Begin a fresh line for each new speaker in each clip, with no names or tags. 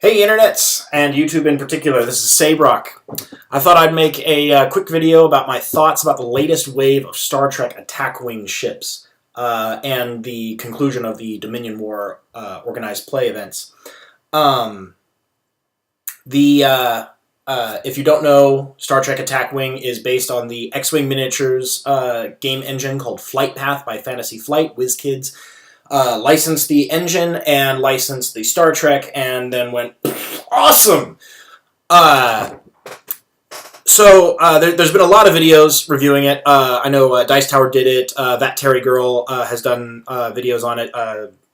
Hey internets, and YouTube in particular, this is Sabrock. I thought I'd make a quick video about my thoughts about the latest wave of Star Trek attack wing ships and the conclusion of the Dominion War organized play events. If you don't know, Star Trek Attack Wing is based on the X-Wing Miniatures game engine called Flight Path by Fantasy Flight. WizKids licensed the engine and licensed the Star Trek and then went, awesome! There's been a lot of videos reviewing it. I know Dice Tower did it. That Terry Girl has done videos on it.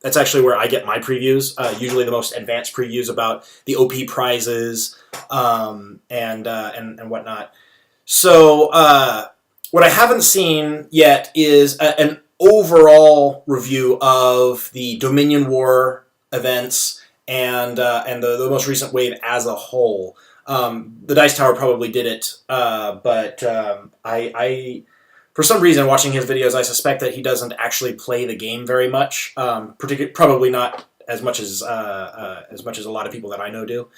That's actually where I get my previews, usually the most advanced previews about the OP prizes and whatnot. So what I haven't seen yet is an overall review of the Dominion War events and the most recent wave as a whole. The Dice Tower probably did it, but I for some reason, watching his videos, I suspect that he doesn't actually play the game very much. Probably not as much as a lot of people that I know do.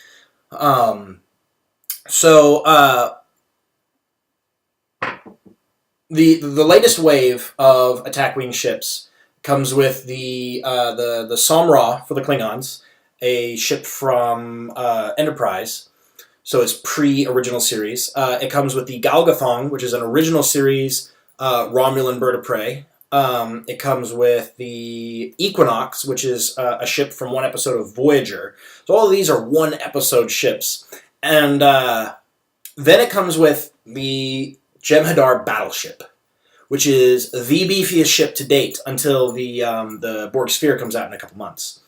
The latest wave of attack wing ships comes with the Samra for the Klingons, a ship from Enterprise. So it's pre-original series. It comes with the Galgathong, which is an original series Romulan bird of prey. It comes with the Equinox, which is a ship from one episode of Voyager. So all of these are one-episode ships. And then it comes with the Jem'hadar battleship, which is the beefiest ship to date until the Borg sphere comes out in a couple months.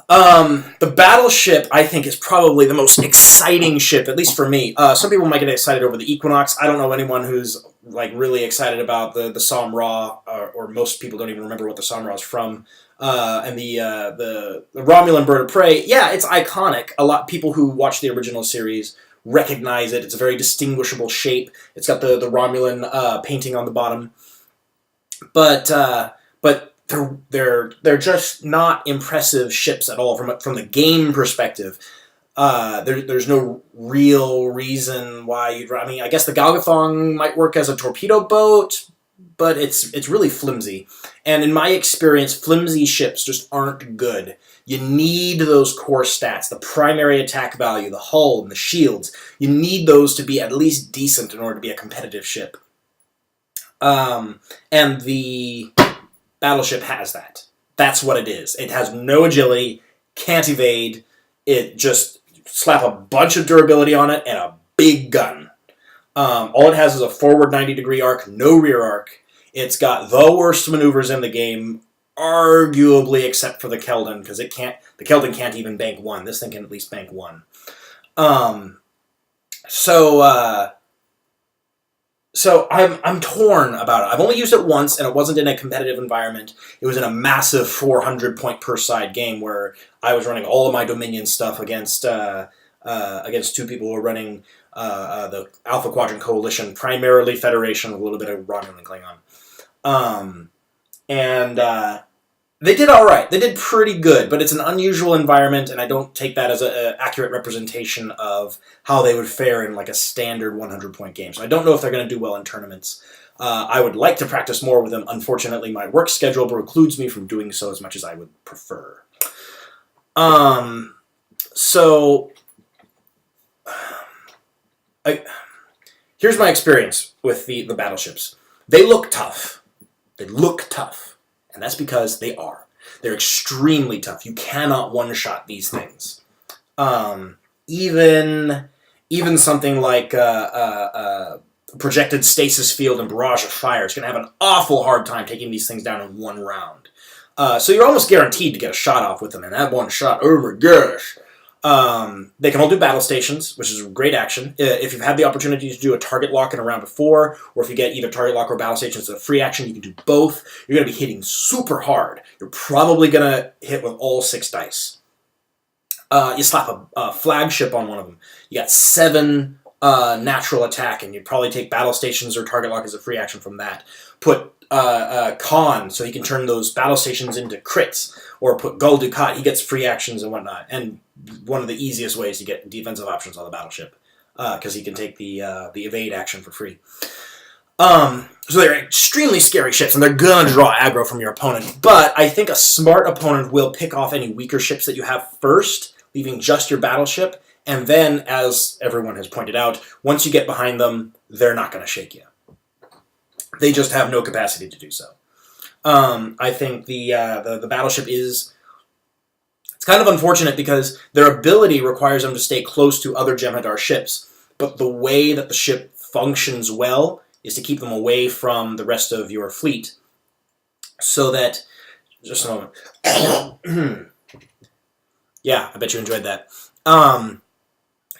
The battleship, I think, is probably the most exciting ship, at least for me. Some people might get excited over the Equinox. I don't know anyone who's like really excited about the Samra, or most people don't even remember what the Samra is from. And the Romulan bird of prey, yeah, it's iconic. A lot of people who watch the original series recognize it. It's a very distinguishable shape. It's got the Romulan painting on the bottom, but they're just not impressive ships at all from the game perspective. There's no real reason why you'd. I mean, I guess the Galgathong might work as a torpedo boat, but it's really flimsy. And in my experience, flimsy ships just aren't good. You need those core stats, the primary attack value, the hull, and the shields. You need those to be at least decent in order to be a competitive ship. And the battleship has that. That's what it is. It has no agility, can't evade. It just slap a bunch of durability on it and a big gun. All it has is a forward 90-degree arc, no rear arc. It's got the worst maneuvers in the game, arguably except for the Keldon, because the Keldon can't even bank one. This thing can at least bank one. So I'm torn about it. I've only used it once, and it wasn't in a competitive environment. It was in a massive 400-point per side game where I was running all of my Dominion stuff against two people who were running the Alpha Quadrant Coalition, primarily Federation, with a little bit of Romulan Klingon. They did all right. They did pretty good, but it's an unusual environment, and I don't take that as an accurate representation of how they would fare in like a standard 100-point game. So I don't know if they're going to do well in tournaments. I would like to practice more with them. Unfortunately, my work schedule precludes me from doing so as much as I would prefer. Here's my experience with the battleships. They look tough. They look tough. And that's because they are. They're extremely tough. You cannot one-shot these things. Even something like projected stasis field and barrage of fire is going to have an awful hard time taking these things down in one round. So you're almost guaranteed to get a shot off with them. And that one shot, oh my gosh. They can all do battle stations, which is great action. If you've had the opportunity to do a target lock in a round before, or if you get either target lock or battle stations as a free action, you can do both. You're going to be hitting super hard. You're probably going to hit with all 6 dice. You slap a flagship on one of them. You got 7 natural attack, and you'd probably take battle stations or target lock as a free action from that. Put Khan, so he can turn those battle stations into crits, or put Gul Dukat, he gets free actions and whatnot. And one of the easiest ways to get defensive options on the battleship, because he can take the evade action for free. So they're extremely scary ships, and they're gonna draw aggro from your opponent. But I think a smart opponent will pick off any weaker ships that you have first, leaving just your battleship, and then, as everyone has pointed out, once you get behind them, they're not going to shake you. They just have no capacity to do so. I think the battleship is... It's kind of unfortunate because their ability requires them to stay close to other Jem'hadar ships, but the way that the ship functions well is to keep them away from the rest of your fleet, so that... Just a moment. Yeah, I bet you enjoyed that.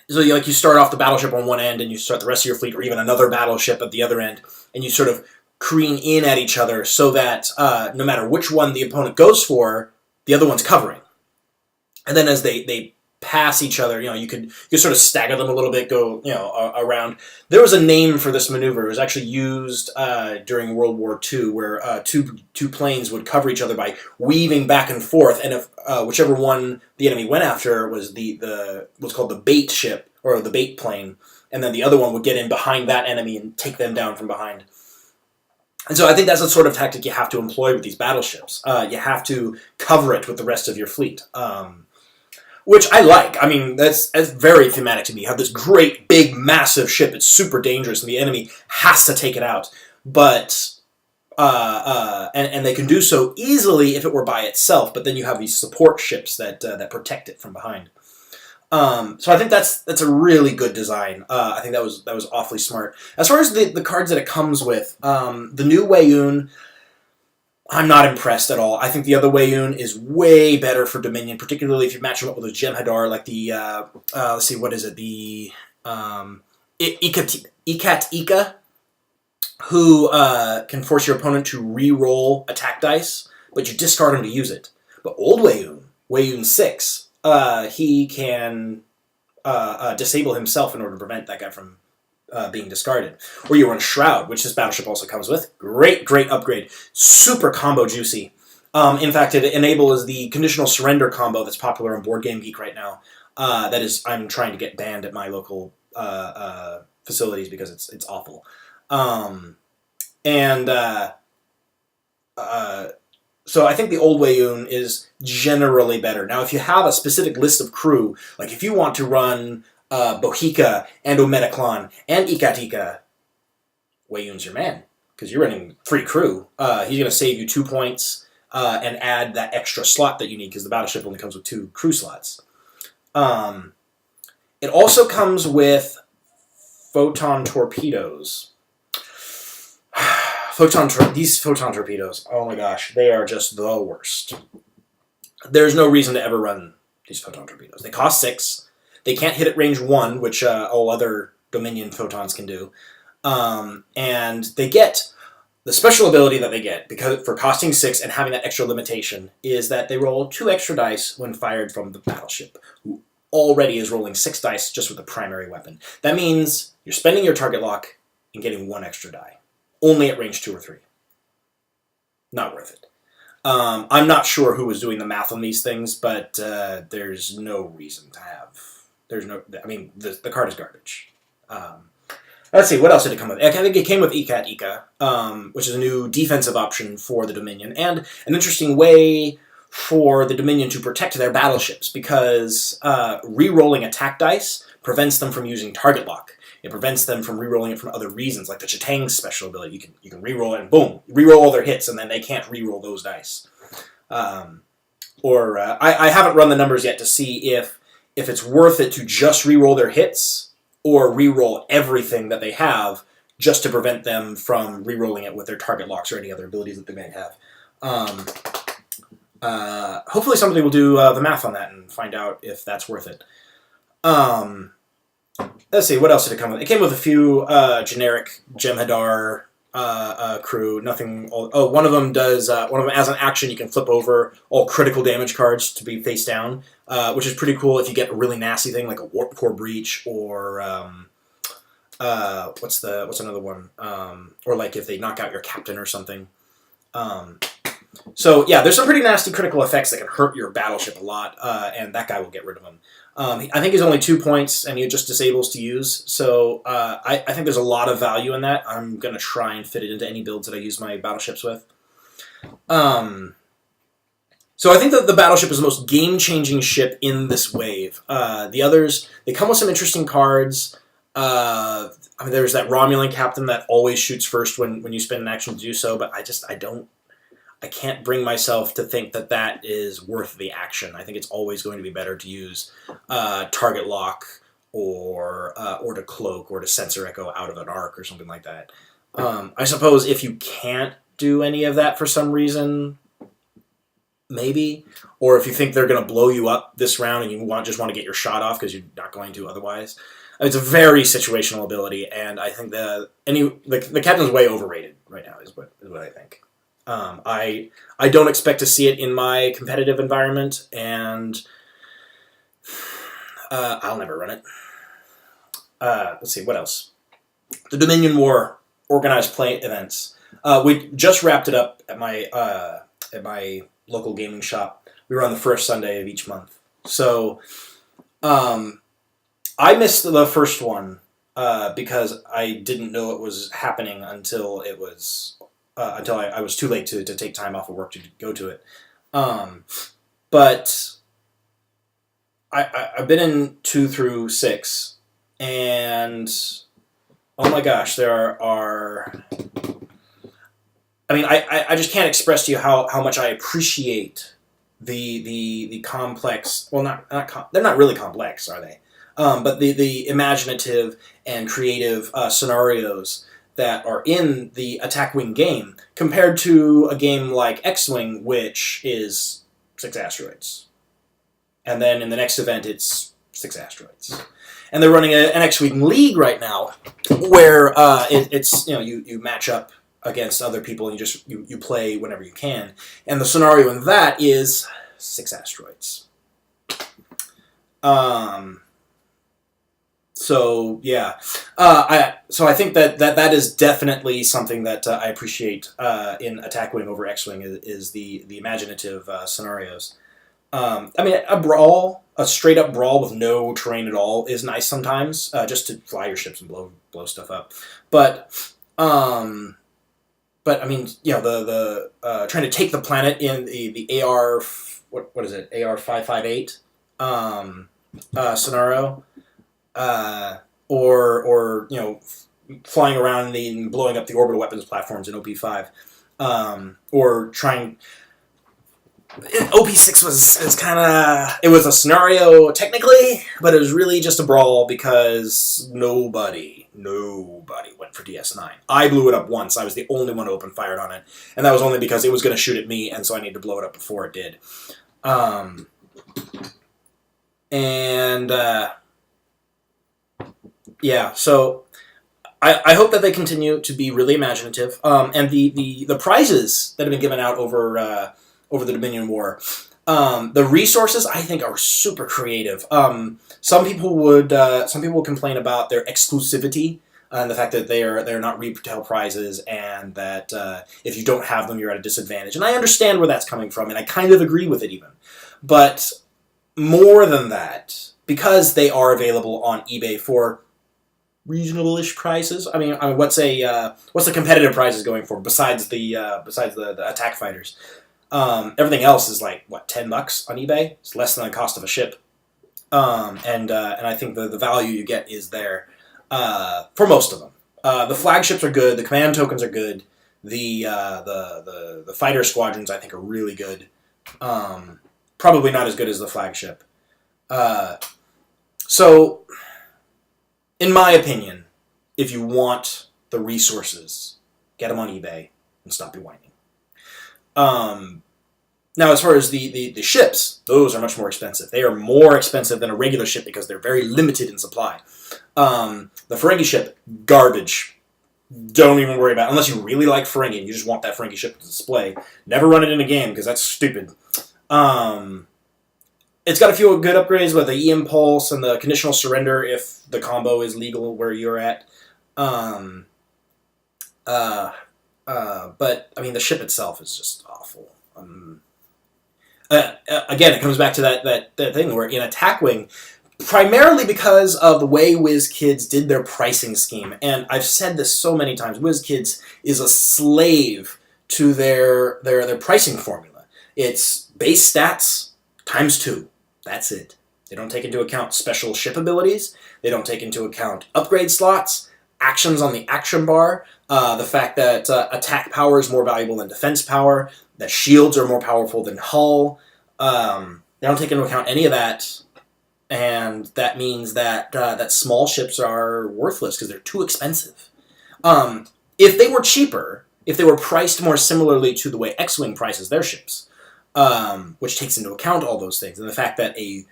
So you start off the battleship on one end, and you start the rest of your fleet, or even another battleship at the other end, and you sort of careen in at each other so that no matter which one the opponent goes for, the other one's covering. And then as they pass each other, you could sort of stagger them a little bit, go around. There was a name for this maneuver. It was actually used during World War II, where two planes would cover each other by weaving back and forth, and if whichever one the enemy went after was what's called the bait ship, or the bait plane, and then the other one would get in behind that enemy and take them down from behind. And so I think that's the sort of tactic you have to employ with these battleships. You have to cover it with the rest of your fleet. Which I like. I mean, that's very thematic to me. You have this great, big, massive ship. It's super dangerous, and the enemy has to take it out. But and they can do so easily if it were by itself. But then you have these support ships that protect it from behind. So I think that's a really good design. I think that was awfully smart. As far as the cards that it comes with, the new Weyoun, I'm not impressed at all. I think the other Weyoun is way better for Dominion, particularly if you match them up with a Jem'hadar, like the, let's see, what is it? The Ikat Ika, who can force your opponent to re-roll attack dice, but you discard him to use it. But old Weyoun 6, he can disable himself in order to prevent that guy from being discarded. Or you run Shroud, which this battleship also comes with. Great upgrade. Super combo juicy. In fact, it enables the conditional surrender combo that's popular on Board Game Geek right now. That is, I'm trying to get banned at my local facilities because it's awful. So I think the old Weyoun is generally better. Now, if you have a specific list of crew, like if you want to run Bohica and Ometaclon and Ikatika, Weyoun's your man, because you're running free crew. He's going to save you 2 points and add that extra slot that you need, because the battleship only comes with 2 crew slots. It also comes with photon torpedoes. These photon torpedoes, oh my gosh, they are just the worst. There's no reason to ever run these photon torpedoes. They cost 6. They can't hit at range 1, which all other Dominion photons can do. And they get, the special ability that they get, because for costing 6 and having that extra limitation, is that they roll 2 extra dice when fired from the battleship, who already is rolling 6 dice just with the primary weapon. That means you're spending your target lock and getting 1 extra die. Only at range 2 or 3. Not worth it. I'm not sure who was doing the math on these things, but there's no reason to have. The card is garbage. Let's see, what else did it come with? I think it came with Ikat Ika, which is a new defensive option for the Dominion, and an interesting way for the Dominion to protect their battleships, because re-rolling attack dice prevents them from using target lock. It prevents them from re-rolling it for other reasons, like the Chitang's special ability. You can re-roll it and boom, re-roll all their hits, and then they can't re-roll those dice. I haven't run the numbers yet to see if it's worth it to just re-roll their hits or re-roll everything that they have just to prevent them from re-rolling it with their target locks or any other abilities that they may have. Hopefully somebody will do the math on that and find out if that's worth it. Let's see, what else did it come with? It came with a few generic Jem'hadar crew. Nothing. One of them does. One of them, as an action, you can flip over all critical damage cards to be face down, which is pretty cool if you get a really nasty thing like a warp core breach, or what's another one? Or like if they knock out your captain or something. So yeah, there's some pretty nasty critical effects that can hurt your battleship a lot, and that guy will get rid of them. I think he's only 2 points, and he just disables to use. So I think there's a lot of value in that. I'm gonna try and fit it into any builds that I use my battleships with. So I think that the battleship is the most game-changing ship in this wave. The others, they come with some interesting cards. I mean, there's that Romulan captain that always shoots first when you spend an action to do so, but I can't bring myself to think that that is worth the action. I think it's always going to be better to use target lock or to cloak or to sensor echo out of an arc or something like that. I suppose if you can't do any of that for some reason, maybe, or if you think they're going to blow you up this round and you just want to get your shot off because you're not going to otherwise. It's a very situational ability, and I think the captain's way overrated right now is what I think. I don't expect to see it in my competitive environment, and I'll never run it. Let's see, what else? The Dominion War organized play events. We just wrapped it up at my local gaming shop. We run the first Sunday of each month. So I missed the first one because I didn't know it was happening until I was too late to take time off of work to go to it. But I've been in 2 through 6, and oh my gosh, there are. I mean, I just can't express to you how much I appreciate the complex. Well, they're not really complex, are they? But the imaginative and creative scenarios that are in the Attack Wing game compared to a game like X-Wing, which is 6 asteroids. And then in the next event, it's 6 asteroids. And they're running an X-Wing League right now where it's you match up against other people and you play whenever you can. And the scenario in that is 6 asteroids. So yeah, I think that is definitely something that I appreciate in Attack Wing over X-Wing is the imaginative scenarios. I mean, a straight up brawl with no terrain at all is nice sometimes, just to fly your ships and blow stuff up. But I mean, the trying to take the planet in the AR what is it, AR 558 scenario. Or flying around and blowing up the orbital weapons platforms in OP5, or trying. OP6 was kind of, it was a scenario technically, but it was really just a brawl because nobody went for DS9. I blew it up once. I was the only one who open fired on it, and that was only because it was going to shoot at me, and so I needed to blow it up before it did. Yeah, so I hope that they continue to be really imaginative. And the prizes that have been given out over the Dominion War, the resources I think are super creative. Some people would complain about their exclusivity and the fact that they're not retail prizes, and that if you don't have them, you're at a disadvantage. And I understand where that's coming from, and I kind of agree with it even. But more than that, because they are available on eBay for reasonable-ish prices. I mean, what's the competitive prizes going for besides the attack fighters? Everything else is like what, $10 on eBay. It's less than the cost of a ship, and I think the value you get is there for most of them. The flagships are good. The command tokens are good. The fighter squadrons I think are really good. Probably not as good as the flagship. So, in my opinion, if you want the resources, get them on eBay and stop your whining. Now, as far as the ships, those are much more expensive. They are more expensive than a regular ship because they're very limited in supply. The Ferengi ship, garbage. Don't even worry about it. Unless you really like Ferengi and you just want that Ferengi ship to display. Never run it in a game because that's stupid. It's got a few good upgrades with the E-Impulse and the conditional surrender if the combo is legal where you're at. But I mean, the ship itself is just awful. Again, it comes back to that thing where in Attack Wing, primarily because of the way WizKids did their pricing scheme, and I've said this so many times, WizKids is a slave to their pricing formula. It's base stats times 2. That's it. They don't take into account special ship abilities. They don't take into account upgrade slots, actions on the action bar, the fact that attack power is more valuable than defense power, that shields are more powerful than hull. They don't take into account any of that, and that means that that small ships are worthless because they're too expensive. If they were cheaper, if they were priced more similarly to the way X-Wing prices their ships, which takes into account all those things, and the fact that a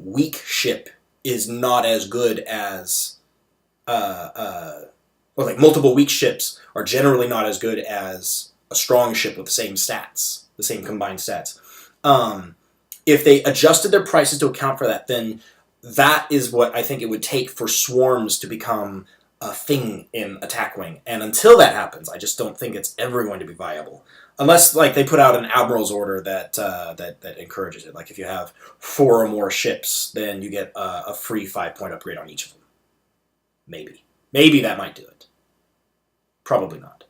weak ship is not as good as or like multiple weak ships are generally not as good as a strong ship with the same stats, the same combined stats. If they adjusted their prices to account for that, then that is what I think it would take for swarms to become a thing in Attack Wing. And until that happens, I just don't think it's ever going to be viable. Unless like they put out an Admiral's order that encourages it. Like if you have 4 or more ships, then you get a free 5-point upgrade on each of them. Maybe. Maybe that might do it. Probably not.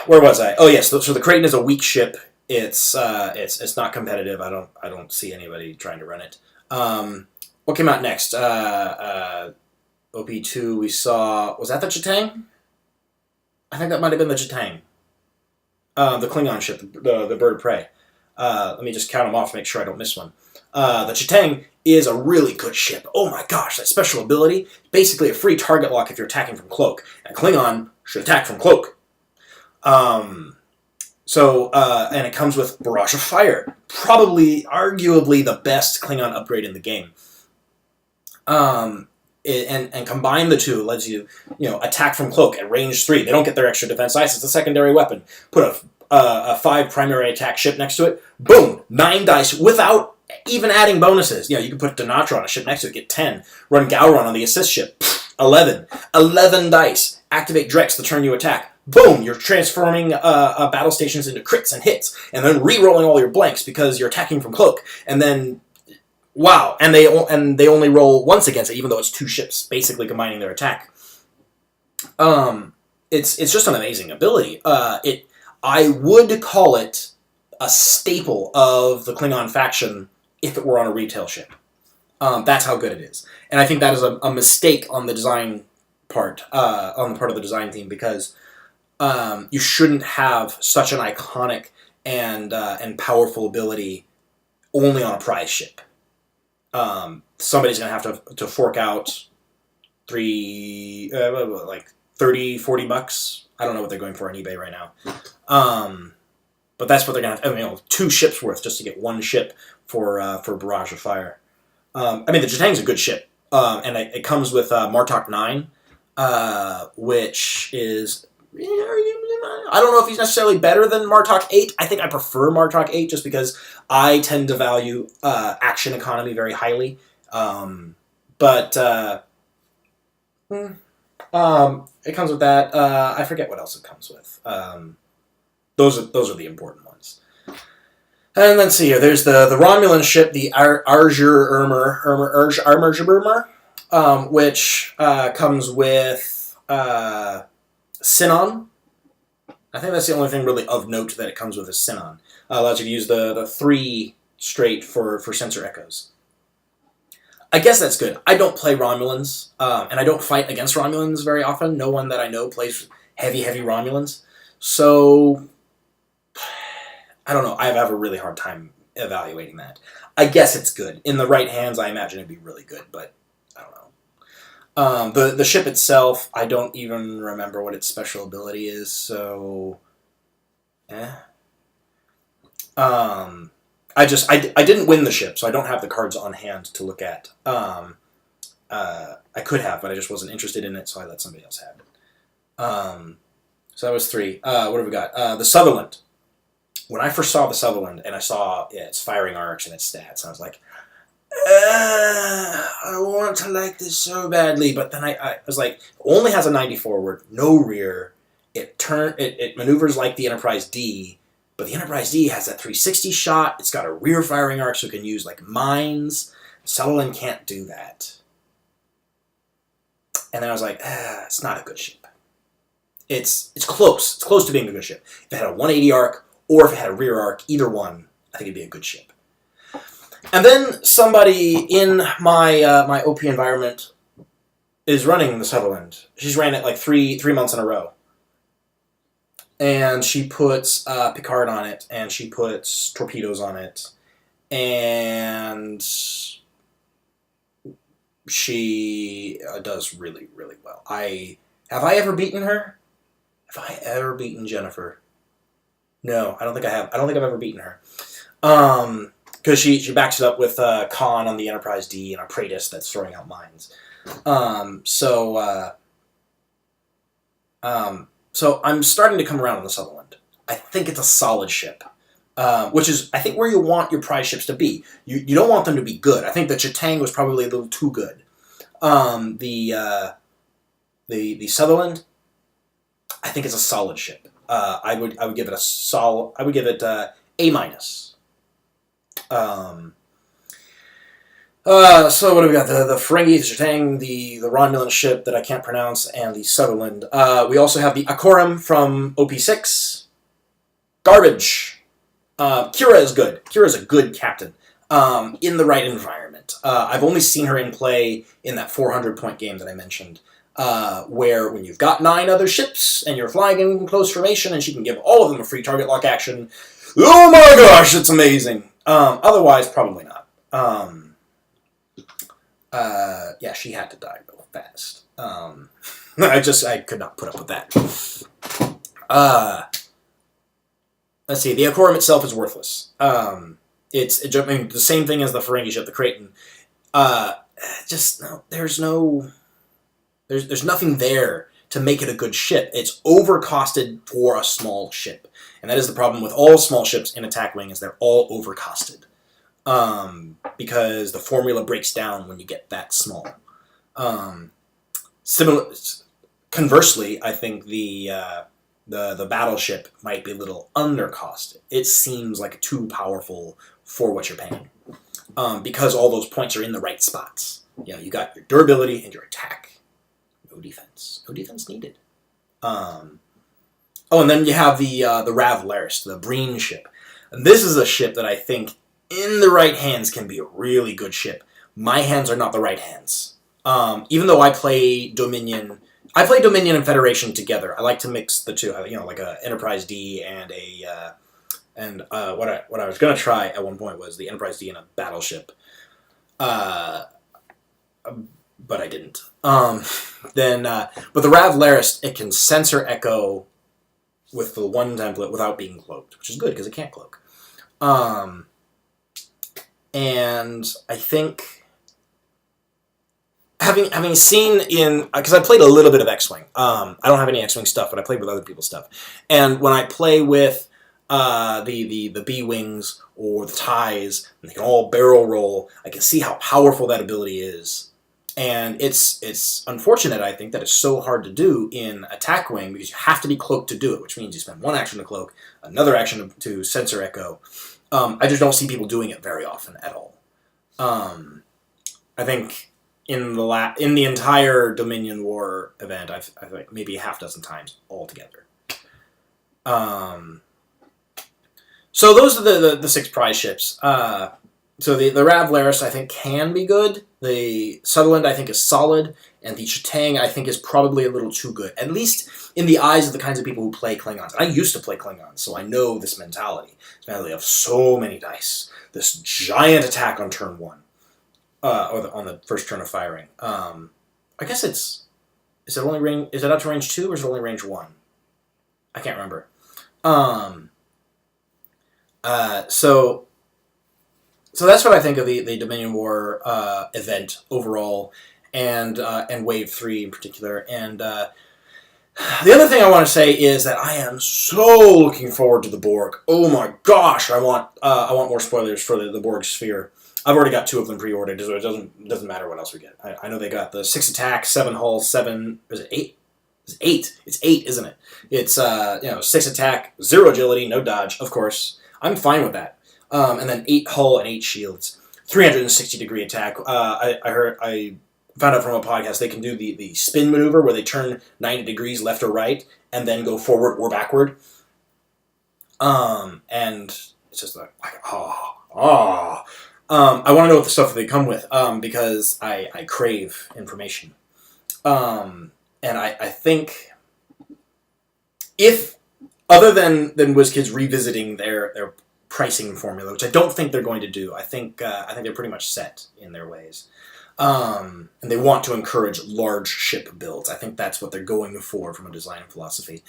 Where was I? Oh yes, so the Kraken is a weak ship. It's not competitive. I don't see anybody trying to run it. What came out next? OP2 we saw, was that the Chitang? I think that might have been the Chitang. The Klingon ship, the Bird of Prey. Let me just count them off to make sure I don't miss one. The Chitang is a really good ship. Oh my gosh, that special ability. Basically a free target lock if you're attacking from cloak. And Klingon should attack from cloak. And it comes with Barrage of Fire. Probably, arguably, the best Klingon upgrade in the game. And combine the two lets you, attack from cloak at range 3. They don't get their extra defense dice. It's a secondary weapon. Put a 5 primary attack ship next to it. Boom! 9 dice without even adding bonuses. You can put Denatra on a ship next to it, get 10. Run Gowron on the assist ship. 11. 11 dice. Activate Drex the turn you attack. Boom! You're transforming battle stations into crits and hits, and then re-rolling all your blanks because you're attacking from cloak. And then, wow! And they only roll once against it, even though it's 2 ships basically combining their attack. It's just an amazing ability. I would call it a staple of the Klingon faction if it were on a retail ship. That's how good it is, and I think that is a mistake on the design part, on the part of the design team, because you shouldn't have such an iconic and powerful ability only on a prize ship. Somebody's going to have to fork out $30, $40. I don't know what they're going for on eBay right now. But that's what they're going to have. 2 ships worth just to get 1 ship for Barrage of Fire. The Jitang's a good ship. And it comes with Martok 9, which is... I don't know if he's necessarily better than Martok 8. I think I prefer Martok 8 just because I tend to value action economy very highly. It comes with that. I forget what else it comes with. Those are the important ones. And let's see here. There's the Romulan ship, the Armergerburmer, which comes with Sinon. I think that's the only thing really of note that it comes with is Sinon. Allows you to use the 3 straight for sensor echoes. I guess that's good. I don't play Romulans, and I don't fight against Romulans very often. No one that I know plays heavy Romulans. So, I don't know. I have a really hard time evaluating that. I guess it's good. In the right hands, I imagine it'd be really good, but I don't know. The ship itself, I don't even remember what its special ability is, so... I didn't win the ship, so I don't have the cards on hand to look at. I could have, but I just wasn't interested in it, so I let somebody else have it. So that was 3. What have we got? The Sutherland. When I first saw the Sutherland, and I saw its firing arcs and its stats, I was like, I want to like this so badly, but then I was like, only has a 90 forward, no rear. It maneuvers like the Enterprise D, but the Enterprise D has that 360 shot. It's got a rear firing arc, so it can use like mines. Sutherland can't do that. And then I was like, it's not a good ship. It's close. It's close to being a good ship. If it had a 180 arc, or if it had a rear arc, either one, I think it'd be a good ship. And then somebody in my OP environment is running the Sutherland. She's ran it like three months in a row. And she puts Picard on it, and she puts torpedoes on it, and she does really, really well. Have I ever beaten her? Have I ever beaten Jennifer? No, I don't think I have. I don't think I've ever beaten her. Because she backs it up with Khan on the Enterprise D and a Praetus that's throwing out mines. So I'm starting to come around on the Sutherland. I think it's a solid ship, which is, I think, where you want your prize ships to be. You don't want them to be good. I think the Chitang was probably a little too good. The Sutherland, I think it's a solid ship. I would give it A minus. So what do we got? The Ferengi, the Chitang, the Romulan ship that I can't pronounce, and the Sutherland. We also have the Akorum from OP6. Garbage. Kira is good. Kira is a good captain. In the right environment. I've only seen her in play in that 400-point game that I mentioned, where when you've got 9 other ships and you're flying in close formation and she can give all of them a free target lock action. Oh my gosh, it's amazing. Otherwise, probably not. Yeah, she had to die real fast. I could not put up with that. Let's see. The Akorum itself is worthless. It's the same thing as the Ferengi ship, the Kraton. There's nothing there to make it a good ship. It's overcosted for a small ship, and that is the problem with all small ships in Attack Wing, is they're all overcosted. Because the formula breaks down when you get that small. Conversely, I think the battleship might be a little undercosted. It seems like too powerful for what you're paying, because all those points are in the right spots. You got your durability and your attack. No defense needed. And then you have the Rav Laris, the Breen ship. And this is a ship that I think, in the right hands, can be a really good ship. My hands are not the right hands. Even though I play Dominion and Federation together. I like to mix the two. Like a Enterprise D and what I was gonna try at one point was the Enterprise D and a battleship. But I didn't. But the Rav Laris, it can sensor echo with the one template without being cloaked, which is good because it can't cloak. And I think, having seen because I played a little bit of X-Wing. I don't have any X-Wing stuff, but I played with other people's stuff. And when I play with the B-Wings or the TIEs, and they can all barrel roll, I can see how powerful that ability is. And it's unfortunate, I think, that it's so hard to do in Attack Wing, because you have to be cloaked to do it, which means you spend one action to cloak, another action to sensor echo. I just don't see people doing it very often at all. I think in the entire Dominion War event, I think maybe half dozen times altogether. So those are the 6 prize ships. So the Rav Laris, I think, can be good. The Sutherland, I think, is solid. And the Chitang, I think, is probably a little too good. At least in the eyes of the kinds of people who play Klingons. I used to play Klingons, so I know this mentality. This mentality of so many dice. This giant attack on turn 1. Or on the first turn of firing. I guess is it up to range 2 or is it only range 1? I can't remember. So that's what I think of the Dominion War event overall, and Wave 3 in particular. And The other thing I want to say is that I am so looking forward to the Borg. Oh my gosh, I want more spoilers for the Borg sphere. I've already got 2 of them pre-ordered, so it doesn't matter what else we get. I know they got the 6 attack, 7 hull, 7. Is it 8? It's 8. It's 8, isn't it? It's 6 attack, 0 agility, no dodge. Of course, I'm fine with that. And then 8 hull and 8 shields, 360-degree attack. I found out from a podcast they can do the spin maneuver where they turn 90 degrees left or right and then go forward or backward. And it's just like I want to know what the stuff that they come with because I crave information. And I think if, other than WizKids revisiting their pricing formula, which I don't think they're going to do, I think they're pretty much set in their ways. And they want to encourage large ship builds. I think that's what they're going for from a design philosophy.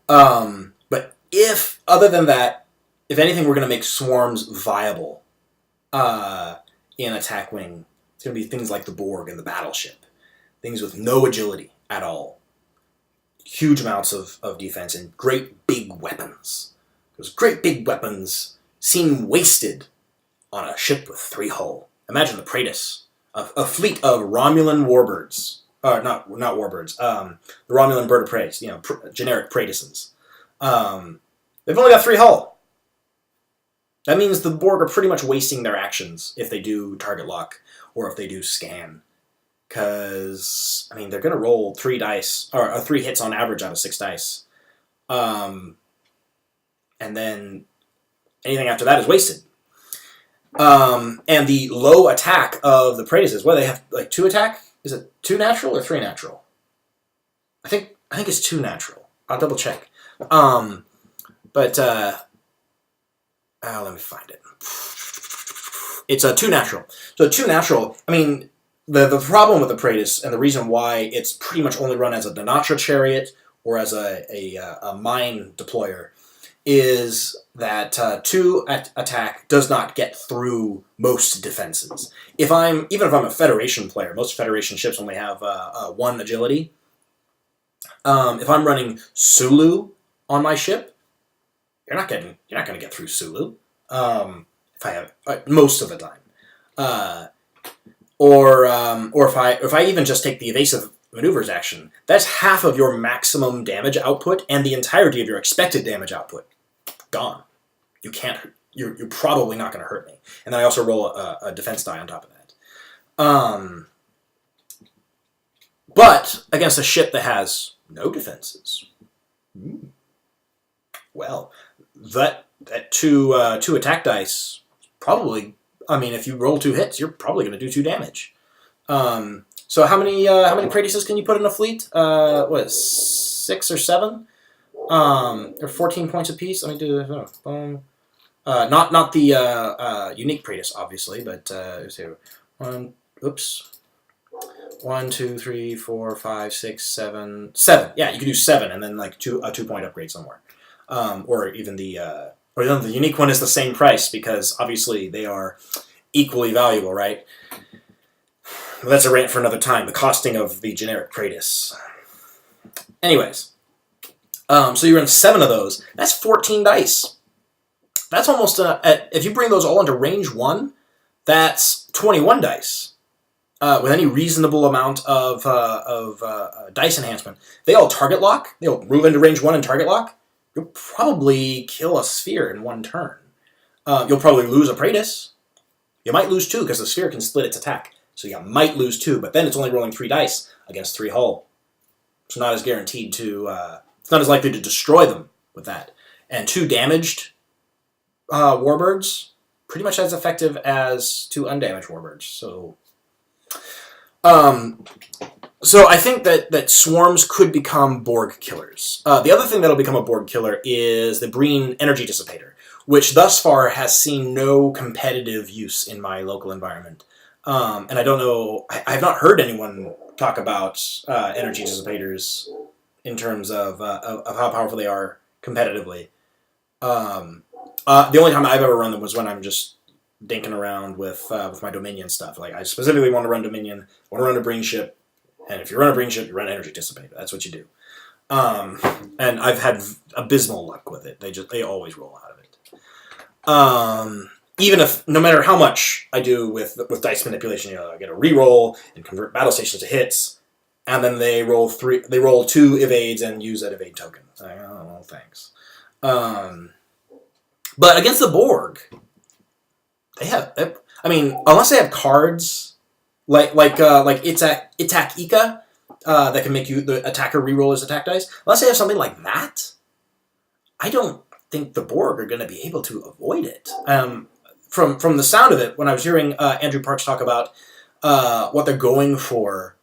But if, other than that, if anything, we're going to make swarms viable in attack wing, it's going to be things like the Borg and the battleship. Things with no agility at all. Huge amounts of defense and great big weapons. Those great big weapons seem wasted on a ship with 3 hull. Imagine the Praetus. A fleet of Romulan warbirds. Not warbirds. The Romulan bird of prey. Generic Praetuses. They've only got 3 hull. That means the Borg are pretty much wasting their actions if they do target lock or if they do scan. Because, they're going to roll 3 dice, or 3 hits on average out of 6 dice. And then anything after that is wasted. And the low attack of the Praetuses, they have 2 attack? Is it 2 natural or 3 natural? I think it's 2 natural. I'll double check. Let me find it. It's a 2 natural. So 2 natural, the problem with the Praetus, and the reason why it's pretty much only run as a Denatra chariot or as a mine deployer, is that 2 attack does not get through most defenses. Even if I'm a Federation player, most Federation ships only have 1 agility. If I'm running Sulu on my ship, you're not going to get through Sulu. If I have most of the time, or if I even just take the evasive maneuvers action, that's half of your maximum damage output and the entirety of your expected damage output gone. You can't. You're probably not going to hurt me. And then I also roll a defense die on top of that. But against a ship that has no defenses, well, that 2 attack dice probably. If you roll 2 hits, you're probably going to do 2 damage. So how many Praetuses can you put in a fleet? 6 or 7? They're 14 points apiece. Let me do not the unique Praetus, obviously, but let's see. 1, 2, 3, 4, 5, 6, 7. 7. Yeah, you can do 7, and then a 2-point upgrade somewhere, or even the unique one is the same price because obviously they are equally valuable, right? Well, that's a rant for another time. The costing of the generic Praetus. Anyways, so you run 7 of those. That's 14 dice. That's almost if you bring those all into range 1, that's 21 dice. With any reasonable amount of dice enhancement, they all target lock. They'll move into range 1 and target lock. You'll probably kill a sphere in 1 turn. You'll probably lose a Praetus. You might lose 2 because the sphere can split its attack. So you might lose 2, but then it's only rolling 3 dice against 3 hull. It's not as guaranteed to. It's not as likely to destroy them with that. And 2 damaged warbirds, pretty much as effective as 2 undamaged warbirds. So I think that swarms could become Borg killers. The other thing that'll become a Borg killer is the Breen energy dissipator, which thus far has seen no competitive use in my local environment. And I don't know, I have not heard anyone talk about energy dissipators in terms of how powerful they are competitively. The only time I've ever run them was when I'm just dinking around with my Dominion stuff. I specifically want to run Dominion, want to run a Breen ship, and if you run a Breen ship, you run energy dissipator. That's what you do. Um, and I've had abysmal luck with it. They always roll out of it. Even if no matter how much I do with dice manipulation, I get a reroll and convert battle stations to hits, and then they roll 2 evades and use that evade token. Like, oh, thanks. But against the Borg, unless they have cards like Itak Ika that can make the attacker reroll his attack dice. Unless they have something like that, I don't think the Borg are going to be able to avoid it. From the sound of it, when I was hearing Andrew Parks talk about what they're going for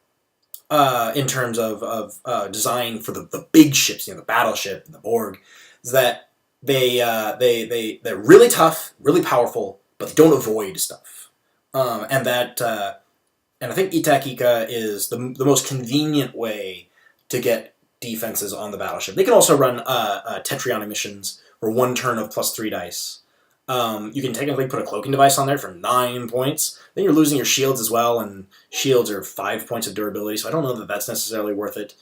in terms of design for the big ships, the battleship and the Borg, is that they're really tough, really powerful, but they don't avoid stuff. And I think Itakika is the most convenient way to get defenses on the battleship. They can also run Tetriana missions for 1 turn of +3 dice. You can technically put a cloaking device on there for 9 points. Then you're losing your shields as well, and shields are 5 points of durability, so I don't know that that's necessarily worth it.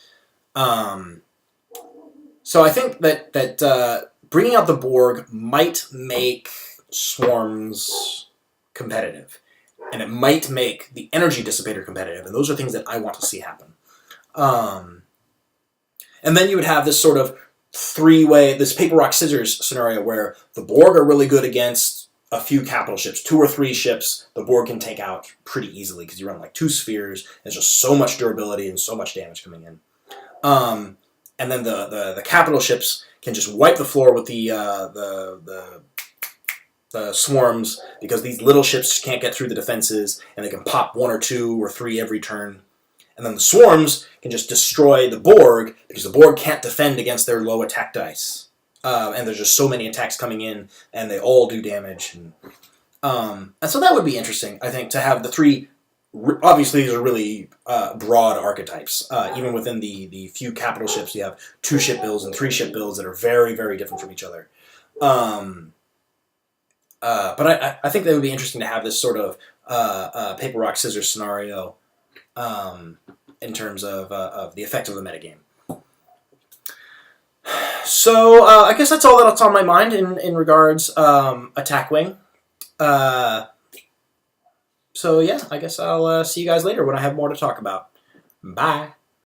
So I think that bringing out the Borg might make swarms competitive, and it might make the energy dissipator competitive, and those are things that I want to see happen. And then you would have this sort of 3-way, this paper, rock, scissors scenario where the Borg are really good against a few capital ships. 2 or 3 ships the Borg can take out pretty easily because you run like 2 spheres. There's just so much durability and so much damage coming in. And then the capital ships can just wipe the floor with the swarms because these little ships can't get through the defenses, and they can pop 1 or 2 or 3 every turn. And then the swarms can just destroy the Borg because the Borg can't defend against their low attack dice. And there's just so many attacks coming in, and they all do damage. And so that would be interesting, I think, to have the 3... Obviously, these are really broad archetypes. Even within the few capital ships, you have 2 ship builds and 3 ship builds that are very, very different from each other. But I think that would be interesting to have this sort of paper, rock, scissors scenario in terms of the effect of the metagame. So I guess that's all that's on my mind in regards Attack Wing. So yeah, I guess I'll see you guys later when I have more to talk about. Bye.